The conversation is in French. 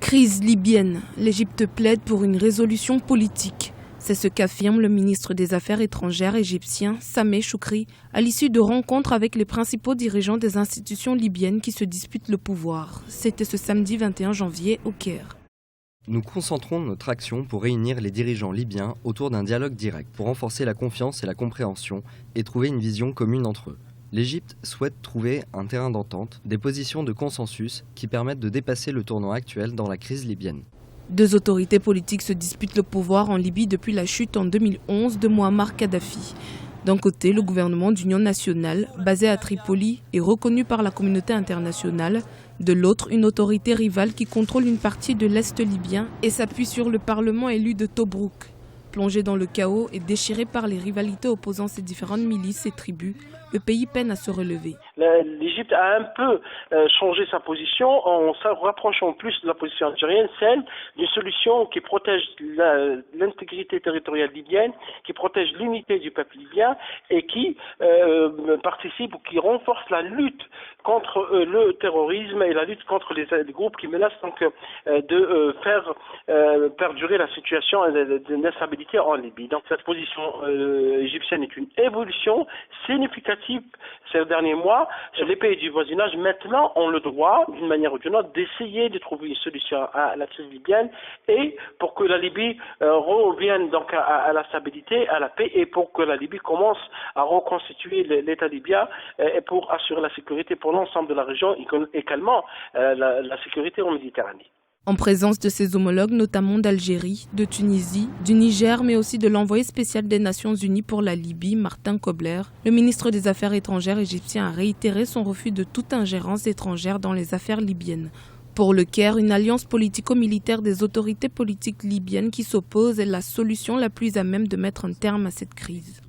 Crise libyenne. L'Égypte plaide pour une résolution politique. C'est ce qu'affirme le ministre des Affaires étrangères égyptien Sameh Choukri à l'issue de rencontres avec les principaux dirigeants des institutions libyennes qui se disputent le pouvoir. C'était ce samedi 21 janvier au Caire. Nous concentrons notre action pour réunir les dirigeants libyens autour d'un dialogue direct, pour renforcer la confiance et la compréhension et trouver une vision commune entre eux. L'Égypte souhaite trouver un terrain d'entente, des positions de consensus qui permettent de dépasser le tournant actuel dans la crise libyenne. Deux autorités politiques se disputent le pouvoir en Libye depuis la chute en 2011 de Mouammar Kadhafi. D'un côté, le gouvernement d'union nationale, basé à Tripoli et reconnu par la communauté internationale. De l'autre, une autorité rivale qui contrôle une partie de l'Est libyen et s'appuie sur le parlement élu de Tobrouk. Plongé dans le chaos et déchiré par les rivalités opposant ces différentes milices et tribus, le pays peine à se relever. L'Égypte a un peu changé sa position en se rapprochant plus de la position algérienne, celle d'une solution qui protège l'intégrité territoriale libyenne, qui protège l'unité du peuple libyen et qui participe ou qui renforce la lutte contre le terrorisme et la lutte contre les groupes qui menacent donc de faire perdurer la situation d'instabilité en Libye. Donc cette position égyptienne est une évolution significative ces derniers mois. Les pays du voisinage maintenant ont le droit, d'une manière ou d'une autre, d'essayer de trouver une solution à la crise libyenne et pour que la Libye revienne donc à la stabilité, à la paix et pour que la Libye commence à reconstituer l'État libyen et pour assurer la sécurité pour l'ensemble de la région et également la sécurité en Méditerranée. En présence de ses homologues, notamment d'Algérie, de Tunisie, du Niger, mais aussi de l'envoyé spécial des Nations Unies pour la Libye, Martin Kobler, le ministre des Affaires étrangères égyptien a réitéré son refus de toute ingérence étrangère dans les affaires libyennes. Pour le Caire, une alliance politico-militaire des autorités politiques libyennes qui s'opposent est la solution la plus à même de mettre un terme à cette crise.